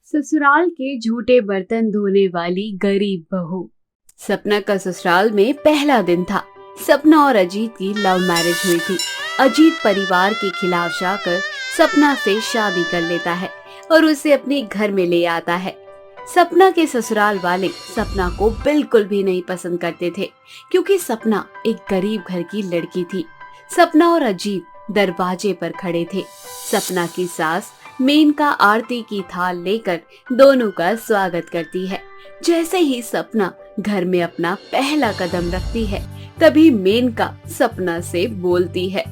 ससुराल के झूठे बर्तन धोने वाली गरीब बहू। सपना का ससुराल में पहला दिन था। सपना और अजीत की लव मैरिज हुई थी। अजीत परिवार के खिलाफ जाकर सपना से शादी कर लेता है और उसे अपने घर में ले आता है। सपना के ससुराल वाले सपना को बिल्कुल भी नहीं पसंद करते थे, क्योंकि सपना एक गरीब घर की लड़की थी। सपना और अजीत दरवाजे पर खड़े थे। सपना की सास मेनका आरती की थाल लेकर दोनों का स्वागत करती है। जैसे ही सपना घर में अपना पहला कदम रखती है, तभी मेनका सपना से बोलती है,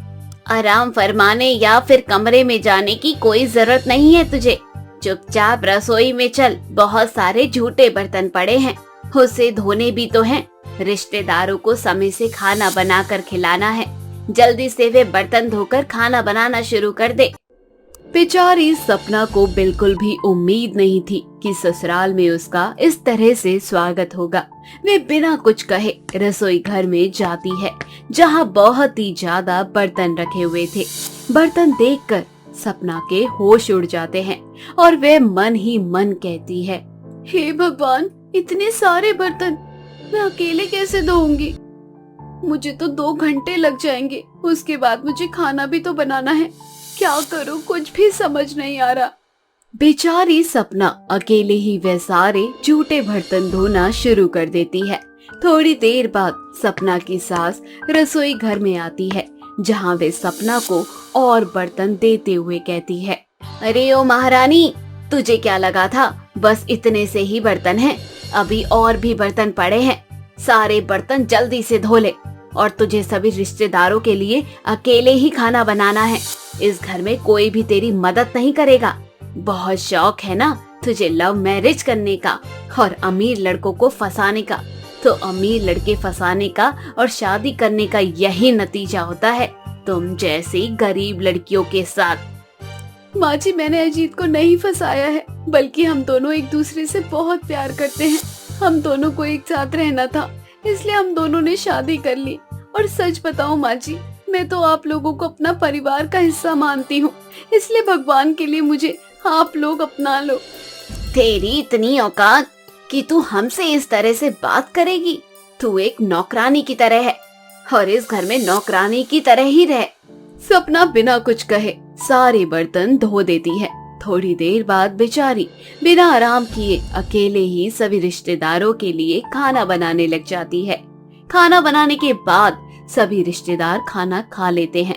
आराम फरमाने या फिर कमरे में जाने की कोई जरूरत नहीं है तुझे। चुपचाप रसोई में चल, बहुत सारे झूठे बर्तन पड़े हैं, उसे धोने भी तो हैं। रिश्तेदारों को समय से खाना बनाकर खिलाना है। जल्दी से वे बर्तन धोकर खाना बनाना शुरू कर दे। बेचारी सपना को बिल्कुल भी उम्मीद नहीं थी कि ससुराल में उसका इस तरह से स्वागत होगा। वे बिना कुछ कहे रसोई घर में जाती है, जहां बहुत ही ज्यादा बर्तन रखे हुए थे। बर्तन देखकर सपना के होश उड़ जाते हैं और वे मन ही मन कहती है, हे भगवान, इतने सारे बर्तन मैं अकेले कैसे धोऊंगी? मुझे तो 2 घंटे लग जाएंगे। उसके बाद मुझे खाना भी तो बनाना है। क्या करूं, कुछ भी समझ नहीं आ रहा। बेचारी सपना अकेले ही वे सारे झूठे बर्तन धोना शुरू कर देती है। थोड़ी देर बाद सपना की सास रसोई घर में आती है, जहां वे सपना को और बर्तन देते हुए कहती है, अरे ओ महारानी, तुझे क्या लगा था बस इतने से ही बर्तन हैं? अभी और भी बर्तन पड़े हैं। सारे बर्तन जल्दी से धो ले, और तुझे सभी रिश्तेदारों के लिए अकेले ही खाना बनाना है। इस घर में कोई भी तेरी मदद नहीं करेगा। बहुत शौक है ना तुझे लव मैरिज करने का और अमीर लड़कों को फंसाने का। तो अमीर लड़के फंसाने का और शादी करने का यही नतीजा होता है तुम जैसी गरीब लड़कियों के साथ। माँ जी, मैंने अजीत को नहीं फंसाया है, बल्कि हम दोनों एक दूसरे से बहुत प्यार करते हैं। हम दोनों को एक साथ रहना था, इसलिए हम दोनों ने शादी कर ली। और सच बताऊं माँ जी, मैं तो आप लोगों को अपना परिवार का हिस्सा मानती हूँ, इसलिए भगवान के लिए मुझे आप लोग अपना लो। तेरी इतनी औकात कि तू हमसे इस तरह से बात करेगी? तू एक नौकरानी की तरह है और इस घर में नौकरानी की तरह ही रह। सपना बिना कुछ कहे सारे बर्तन धो देती है। थोड़ी देर बाद बेचारी बिना आराम किए अकेले ही सभी रिश्तेदारों के लिए खाना बनाने लग जाती है। खाना बनाने के बाद सभी रिश्तेदार खाना खा लेते हैं।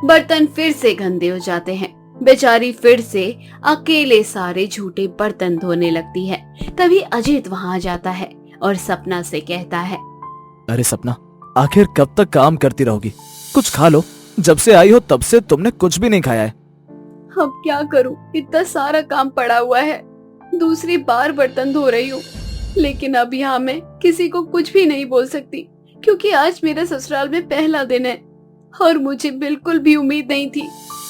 बर्तन फिर से गंदे हो जाते हैं। बेचारी फिर से अकेले सारे झूठे बर्तन धोने लगती है। तभी अजीत वहाँ आ जाता है और सपना से कहता है, अरे सपना, आखिर कब तक काम करती रहोगी? कुछ खा लो। जब से आई हो तब से तुमने कुछ भी नहीं खाया है। अब क्या करूं, इतना सारा काम पड़ा हुआ है। दूसरी बार बर्तन धो रही हूँ, लेकिन अब यहाँ मैं किसी को कुछ भी नहीं बोल सकती, क्योंकि आज मेरा ससुराल में पहला दिन है और मुझे बिल्कुल भी उम्मीद नहीं थी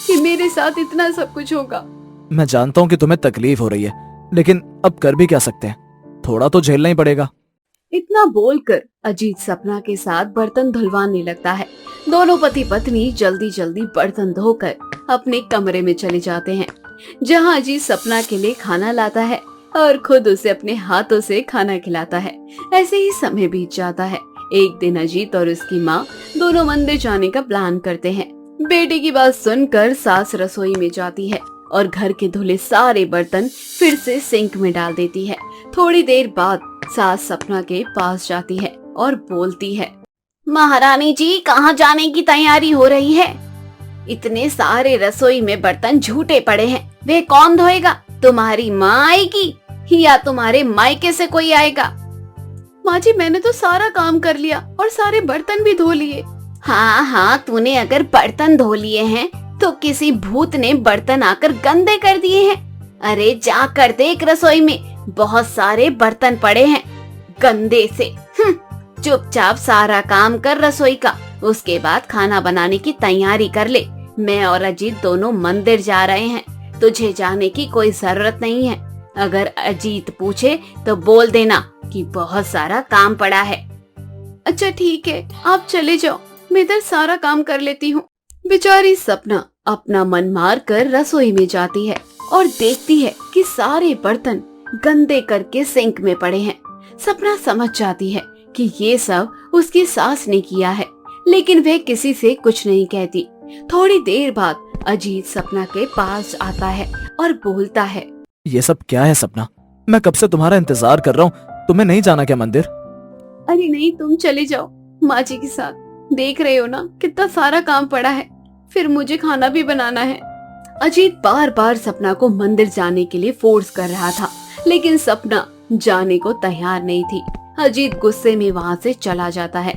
कि मेरे साथ इतना सब कुछ होगा। मैं जानता हूँ कि तुम्हें तकलीफ हो रही है, लेकिन अब कर भी क्या सकते हैं, थोड़ा तो झेलना ही पड़ेगा। इतना बोलकर अजीत सपना के साथ बर्तन धुलवाने लगता है। दोनों पति पत्नी जल्दी जल्दी बर्तन धोकर अपने कमरे में चले जाते हैं, जहां अजीत सपना के लिए खाना लाता है और खुद उसे अपने हाथों से खाना खिलाता है। ऐसे ही समय बीत जाता है। एक दिन अजीत और उसकी माँ दोनों मंदिर जाने का प्लान करते हैं। बेटे की बात सुनकर सास रसोई में जाती है और घर के धुले सारे बर्तन फिर से सिंक में डाल देती है। थोड़ी देर बाद सास सपना के पास जाती है और बोलती है, महारानी जी, कहाँ जाने की तैयारी हो रही है? इतने सारे रसोई में बर्तन झूठे पड़े हैं, वे कौन धोएगा? तुम्हारी माँ आएगी या तुम्हारे मायके से कोई आएगा? माँ जी, मैंने तो सारा काम कर लिया और सारे बर्तन भी धो लिए। हाँ हाँ, तूने अगर बर्तन धो लिए हैं तो किसी भूत ने बर्तन आकर गंदे कर दिए हैं। अरे जा कर देख, रसोई में बहुत सारे बर्तन पड़े हैं गंदे से। चुपचाप सारा काम कर रसोई का, उसके बाद खाना बनाने की तैयारी कर ले। मैं और अजीत दोनों मंदिर जा रहे हैं, तुझे जाने की कोई जरूरत नहीं है। अगर अजीत पूछे तो बोल देना कि बहुत सारा काम पड़ा है। अच्छा ठीक है, आप चले जाओ, मैं इधर सारा काम कर लेती हूँ। बेचारी सपना अपना मन मार कर रसोई में जाती है और देखती है कि सारे बर्तन गंदे करके सिंक में पड़े हैं। सपना समझ जाती है कि ये सब उसकी सास ने किया है, लेकिन वह किसी से कुछ नहीं कहती। थोड़ी देर बाद अजीत सपना के पास आता है और बोलता है, ये सब क्या है सपना? मैं कब से तुम्हारा इंतजार कर रहा हूँ। तुम्हें नहीं जाना क्या मंदिर? अरे नहीं, तुम चले जाओ माँ जी के साथ। देख रहे हो ना कितना सारा काम पड़ा है, फिर मुझे खाना भी बनाना है। अजीत बार बार सपना को मंदिर जाने के लिए फोर्स कर रहा था, लेकिन सपना जाने को तैयार नहीं थी। अजीत गुस्से में वहाँ से चला जाता है।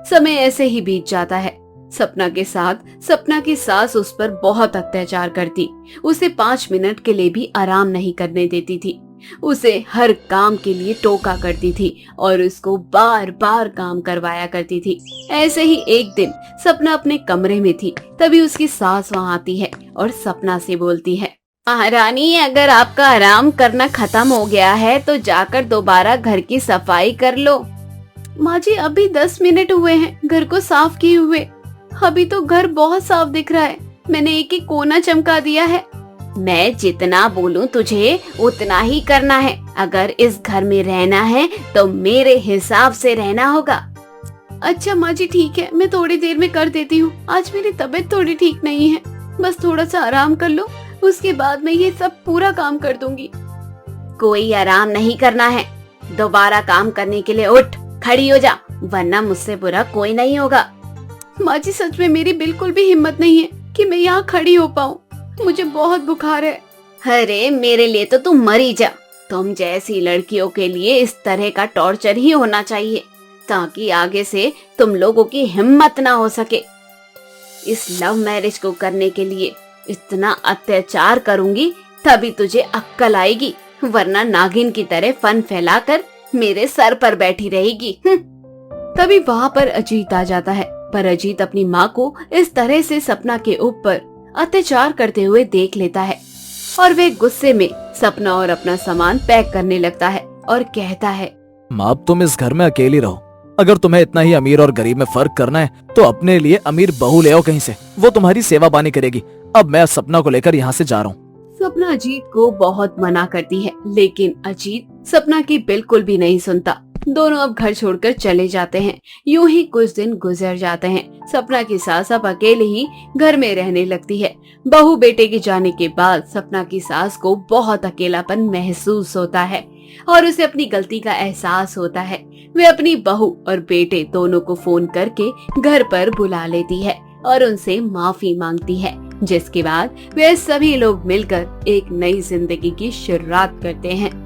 समय ऐसे ही बीत जाता है। सपना के साथ सपना की सास उस पर बहुत अत्याचार करती, उसे 5 मिनट के लिए भी आराम नहीं करने देती थी। उसे हर काम के लिए टोका करती थी और उसको बार बार काम करवाया करती थी। ऐसे ही एक दिन सपना अपने कमरे में थी, तभी उसकी सास वहाँ आती है और सपना से बोलती है, महारानी, अगर आपका आराम करना खत्म हो गया है तो जाकर दोबारा घर की सफाई कर लो। माँ जी, अभी 10 मिनट हुए हैं घर को साफ किए हुए। अभी तो घर बहुत साफ दिख रहा है, मैंने एक एक कोना चमका दिया है। मैं जितना बोलूं तुझे उतना ही करना है। अगर इस घर में रहना है तो मेरे हिसाब से रहना होगा। अच्छा माँ जी, ठीक है, मैं थोड़ी देर में कर देती हूँ। आज मेरी तबीयत थोड़ी ठीक नहीं है, बस थोड़ा सा आराम कर लो, उसके बाद मैं ये सब पूरा काम कर दूंगी। कोई आराम नहीं करना है, दोबारा काम करने के लिए उठ खड़ी हो जा, वरना मुझसे बुरा कोई नहीं होगा। माँ जी, सच में मेरी बिल्कुल भी हिम्मत नहीं है कि मैं यहाँ खड़ी हो पाऊँ, मुझे बहुत बुखार है। अरे मेरे लिए तो तुम मरी जा। तुम जैसी लड़कियों के लिए इस तरह का टॉर्चर ही होना चाहिए, ताकि आगे से तुम लोगों की हिम्मत ना हो सके। इस लव मैरिज को करने के लिए इतना अत्याचार करूंगी तभी तुझे अक्कल आएगी, वरना नागिन की तरह फन फैलाकर मेरे सर पर बैठी रहेगी। तभी वहाँ पर अजीत आ जाता है, पर अजीत अपनी माँ को इस तरह से सपना के ऊपर अत्याचार करते हुए देख लेता है और वे गुस्से में सपना और अपना सामान पैक करने लगता है और कहता है, माँ, अब तुम इस घर में अकेली रहो। अगर तुम्हें इतना ही अमीर और गरीब में फर्क करना है तो अपने लिए अमीर बहू ले आओ कहीं से, वो तुम्हारी सेवा पानी करेगी। अब मैं सपना को लेकर यहाँ से जा रहा हूँ। सपना अजीत को बहुत मना करती है, लेकिन अजीत सपना की बिल्कुल भी नहीं सुनता। दोनों अब घर छोड़कर चले जाते हैं। यूं ही कुछ दिन गुजर जाते हैं। सपना की सास अब अकेले ही घर में रहने लगती है। बहू बेटे के जाने के बाद सपना की सास को बहुत अकेलापन महसूस होता है और उसे अपनी गलती का एहसास होता है। वे अपनी बहू और बेटे दोनों को फोन करके घर पर बुला लेती है और उनसे माफी मांगती है, जिसके बाद वे सभी लोग मिलकर एक नई जिंदगी की शुरुआत करते हैं।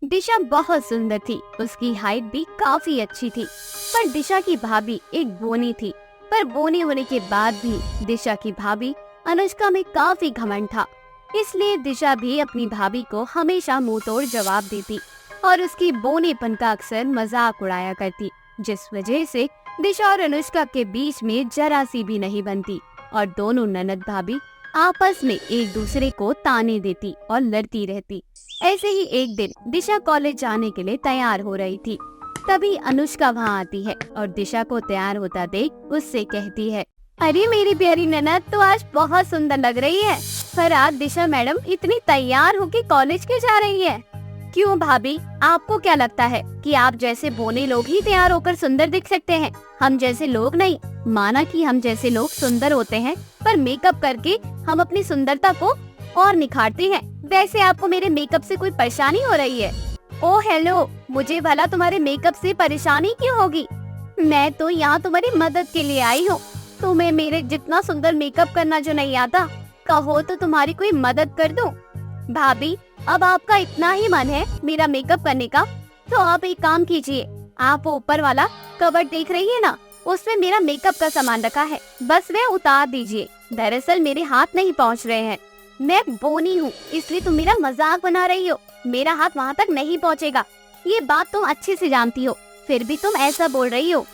दिशा बहुत सुंदर थी, उसकी हाइट भी काफी अच्छी थी, पर दिशा की भाभी एक बोनी थी। पर बोनी होने के बाद भी दिशा की भाभी अनुष्का में काफी घमंड था, इसलिए दिशा भी अपनी भाभी को हमेशा मुंह तोड़ जवाब देती और उसकी बोनेपन का अक्सर मजाक उड़ाया करती, जिस वजह से दिशा और अनुष्का के बीच में जरा सी भी नहीं बनती और दोनों ननद भाभी आपस में एक दूसरे को ताने देती और लड़ती रहती। ऐसे ही एक दिन दिशा कॉलेज जाने के लिए तैयार हो रही थी, तभी अनुष्का वहाँ आती है और दिशा को तैयार होता देख उससे कहती है, अरे मेरी प्यारी ननद तो आज बहुत सुंदर लग रही है, पर आज दिशा मैडम इतनी तैयार होके कॉलेज क्यों जा रही है? क्यों भाभी, आपको क्या लगता है कि आप जैसे बोने लोग ही तैयार होकर सुंदर दिख सकते हैं, हम जैसे लोग नहीं? माना कि हम जैसे लोग सुंदर होते हैं, पर मेकअप करके हम अपनी सुंदरता को और निखारते हैं। वैसे आपको मेरे मेकअप से कोई परेशानी हो रही है? ओ हेलो, मुझे भला तुम्हारे मेकअप से परेशानी क्यों होगी? मैं तो यहाँ तुम्हारी मदद के लिए आई हूँ। तुम्हें मेरे जितना सुंदर मेकअप करना जो नहीं आता, कहो तो तुम्हारी कोई मदद कर दूं। भाभी, अब आपका इतना ही मन है मेरा मेकअप करने का, तो आप एक काम कीजिए, आप वो ऊपर वाला कबर्ड देख रही है ना, उसमें मेरा मेकअप का सामान रखा है, बस वह उतार दीजिए। दरअसल मेरे हाथ नहीं पहुँच रहे हैं, मैं बोनी हूँ, इसलिए तुम मेरा मजाक बना रही हो। मेरा हाथ वहाँ तक नहीं पहुँचेगा, ये बात तुम अच्छे से जानती हो, फिर भी तुम ऐसा बोल रही हो।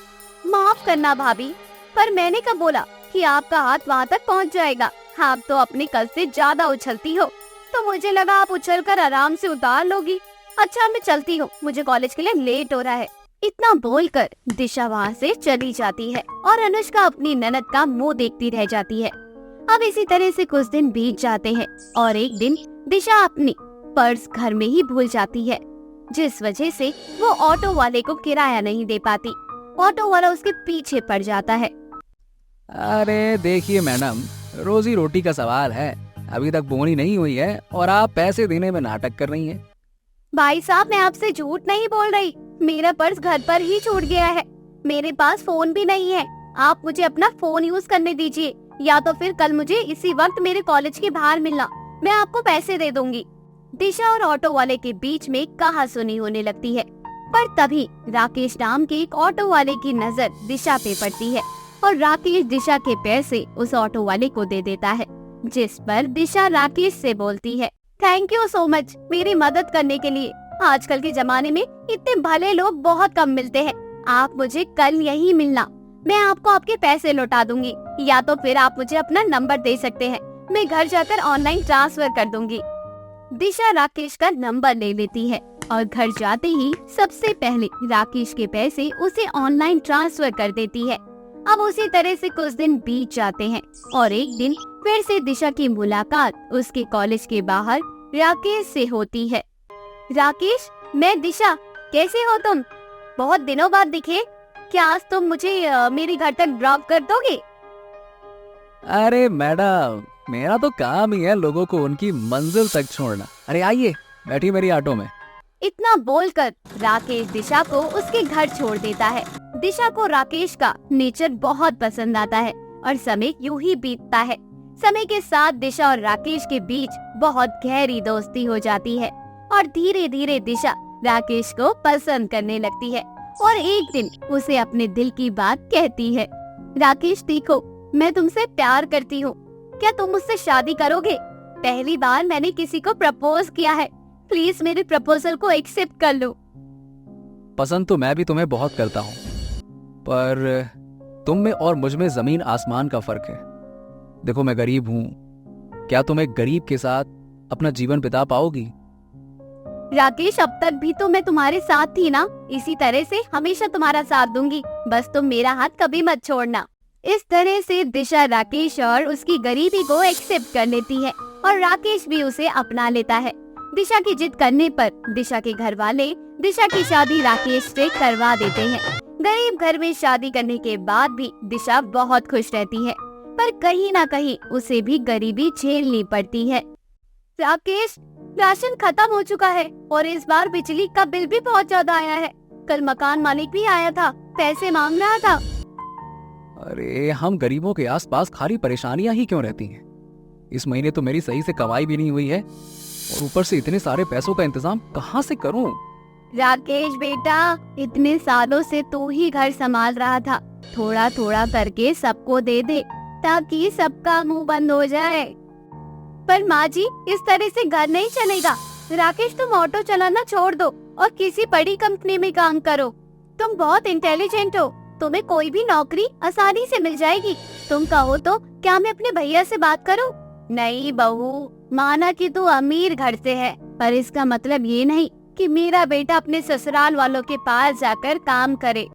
माफ करना भाभी, पर मैंने कब बोला कि आपका हाथ वहाँ तक पहुँच जाएगा? आप तो अपने कल से ज्यादा उछलती हो, तो मुझे लगा आप उछलकर आराम से उतार लोगी। अच्छा मैं चलती हूँ, मुझे कॉलेज के लिए लेट हो रहा है। इतना बोलकर दिशा वहाँ से चली जाती है और अनुष्का अपनी ननद का मुंह देखती रह जाती है। अब इसी तरह से कुछ दिन बीत जाते हैं और एक दिन दिशा अपनी पर्स घर में ही भूल जाती है, जिस वजह से वो ऑटो वाले को किराया नहीं दे पाती। ऑटो वाला उसके पीछे पड़ जाता है। अरे देखिए मैडम, रोजी रोटी का सवाल है, अभी तक बोनी नहीं हुई है और आप पैसे देने में नाटक कर रही हैं। भाई साहब, मैं आपसे झूठ नहीं बोल रही, मेरा पर्स घर पर ही छूट गया है। मेरे पास फोन भी नहीं है, आप मुझे अपना फोन यूज करने दीजिए, या तो फिर कल मुझे इसी वक्त मेरे कॉलेज के बाहर मिलना, मैं आपको पैसे दे दूंगी। दिशा और ऑटो वाले के बीच में कहासुनी होने लगती है, पर तभी राकेश नाम के एक ऑटो वाले की नजर दिशा पे पड़ती है और राकेश दिशा के पैसे उस ऑटो वाले को दे देता है, जिस पर दिशा राकेश से बोलती है, थैंक यू सो मच मेरी मदद करने के लिए। आजकल के जमाने में इतने भले लोग बहुत कम मिलते हैं, आप मुझे कल यहीं मिलना, मैं आपको आपके पैसे लौटा दूंगी, या तो फिर आप मुझे अपना नंबर दे सकते हैं, मैं घर जाकर ऑनलाइन ट्रांसफर कर दूंगी। दिशा राकेश का नंबर ले लेती है और घर जाते ही सबसे पहले राकेश के पैसे उसे ऑनलाइन ट्रांसफर कर देती है। अब उसी तरह से कुछ दिन बीत जाते हैं और एक दिन फिर से दिशा की मुलाकात उसके कॉलेज के बाहर राकेश से होती है। राकेश, मैं दिशा, कैसे हो तुम? बहुत दिनों बाद दिखे, क्या आज तुम मुझे मेरे घर तक ड्रॉप कर दोगे? अरे मैडम, मेरा तो काम ही है लोगों को उनकी मंजिल तक छोड़ना। अरे आइए, बैठिए मेरी ऑटो में। इतना बोलकर राकेश दिशा को उसके घर छोड़ देता है। दिशा को राकेश का नेचर बहुत पसंद आता है और समय यूं ही बीतता है। समय के साथ दिशा और राकेश के बीच बहुत गहरी दोस्ती हो जाती है और धीरे धीरे दिशा राकेश को पसंद करने लगती है और एक दिन उसे अपने दिल की बात कहती है, राकेश देखो, मैं तुमसे प्यार करती हूँ, क्या तुम मुझसे शादी करोगे? पहली बार मैंने किसी को प्रपोज किया है, प्लीज मेरे प्रपोजल को एक्सेप्ट कर लो। पसंद तो मैं भी तुम्हें बहुत करता हूँ, पर तुम में और मुझ में जमीन आसमान का फर्क है। देखो मैं गरीब हूँ, क्या तुम एक गरीब के साथ अपना जीवन बिता पाओगी? राकेश, अब तक भी तो मैं तुम्हारे साथ थी ना, इसी तरह से हमेशा तुम्हारा साथ दूंगी, बस तुम मेरा हाथ कभी मत छोड़ना। इस तरह से दिशा राकेश और उसकी गरीबी को एक्सेप्ट कर लेती है और राकेश भी उसे अपना लेता है। दिशा की जिद करने पर दिशा के घर वाले दिशा की शादी राकेश से करवा देते हैं। गरीब घर में शादी करने के बाद भी दिशा बहुत खुश रहती है, पर कहीं ना कहीं उसे भी गरीबी झेलनी पड़ती है। राकेश, राशन खत्म हो चुका है और इस बार बिजली का बिल भी बहुत ज्यादा आया है। कल मकान मालिक भी आया था, पैसे मांग रहा था। अरे हम गरीबों के आसपास खाली परेशानियां ही क्यों रहती हैं? इस महीने तो मेरी सही से कमाई भी नहीं हुई है और ऊपर से इतने सारे पैसों का इंतजाम कहाँ से करूं? राकेश बेटा, इतने सालों से तू ही घर संभाल रहा था, थोड़ा थोड़ा करके सबको दे दे ताकि सबका मुंह बंद हो जाए। पर माँ जी, इस तरह से घर नहीं चलेगा। राकेश, तुम ऑटो चलाना छोड़ दो और किसी बड़ी कंपनी में काम करो। तुम बहुत इंटेलिजेंट हो, तुम्हें कोई भी नौकरी आसानी से मिल जाएगी। तुम कहो तो क्या मैं अपने भैया से बात करूं? नहीं बहू, माना कि तू अमीर घर से है, पर इसका मतलब ये नहीं कि मेरा बेटा अपने ससुराल वालों के पास जाकर काम करे।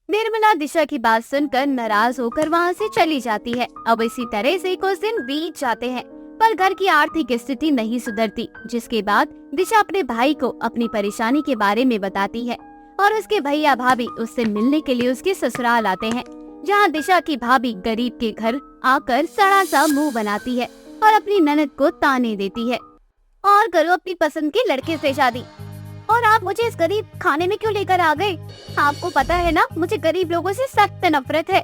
निर्मला दिशा की बात सुनकर नाराज होकर वहाँ से चली जाती है। अब इसी तरह से कुछ दिन बीत जाते हैं, पर घर की आर्थिक स्थिति नहीं सुधरती, जिसके बाद दिशा अपने भाई को अपनी परेशानी के बारे में बताती है और उसके भैया भाभी उससे मिलने के लिए उसके ससुराल आते हैं, जहाँ दिशा की भाभी गरीब के घर आकर सड़ा सा मुंह बनाती है और अपनी ननद को ताने देती है, और करो अपनी पसंद के लड़के से शादी। और आप मुझे इस गरीब खाने में क्यों लेकर आ गए? आपको पता है ना, मुझे गरीब लोगों से सख्त नफरत है।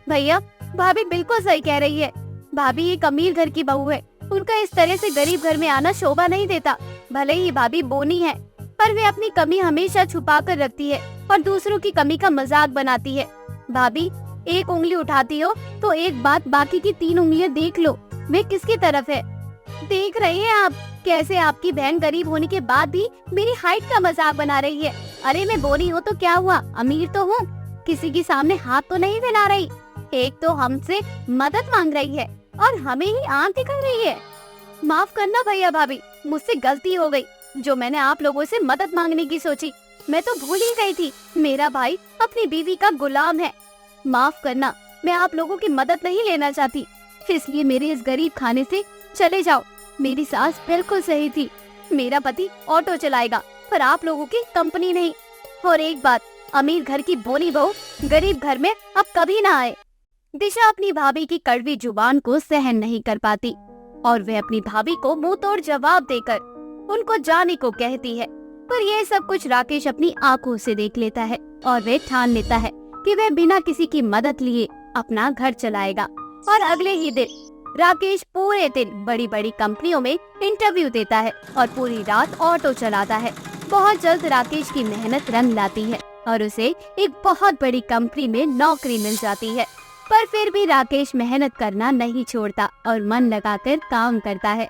भैया, भाभी बिल्कुल सही कह रही है। भाभी एक अमीर घर की बहू है, उनका इस तरह से गरीब घर में आना शोभा नहीं देता। भले ही भाभी बोनी है, पर वे अपनी कमी हमेशा छुपा कर रखती है और दूसरों की कमी का मजाक बनाती है। भाभी, एक उंगली उठाती हो तो एक बात, बाकी की 3 उंगलियां देख लो, वे किसकी तरफ है। देख रही हैं आप कैसे आपकी बहन गरीब होने के बाद भी मेरी हाइट का मजाक बना रही है। अरे मैं बोनी हूँ तो क्या हुआ, अमीर तो हूँ, किसी के सामने हाथ तो नहीं फैला रही। एक तो हमसे मदद मांग रही है और हमें ही आंख दिखा रही है। माफ करना भैया भाभी, मुझसे गलती हो गई जो मैंने आप लोगों से मदद मांगने की सोची। मैं तो भूल ही गई थी, मेरा भाई अपनी बीवी का गुलाम है। माफ करना, मैं आप लोगों की मदद नहीं लेना चाहती। इसलिए मेरे इस गरीब खाने से चले जाओ। मेरी सास बिल्कुल सही थी, मेरा पति ऑटो चलाएगा पर आप लोगों की कंपनी नहीं। और एक बात, अमीर घर की बोनी बहू गरीब घर में अब कभी ना आए। दिशा अपनी भाभी की कड़वी जुबान को सहन नहीं कर पाती और वह अपनी भाभी को मुंह तोड़ जवाब देकर उनको जाने को कहती है। पर यह सब कुछ राकेश अपनी आंखों से देख लेता है और वह ठान लेता है कि वह बिना किसी की मदद लिए अपना घर चलाएगा। और अगले ही दिन राकेश पूरे दिन बड़ी बड़ी कंपनियों में इंटरव्यू देता है और पूरी रात ऑटो चलाता है। बहुत जल्द राकेश की मेहनत रंग लाती है और उसे एक बहुत बड़ी कंपनी में नौकरी मिल जाती है। पर फिर भी राकेश मेहनत करना नहीं छोड़ता और मन लगाकर काम करता है।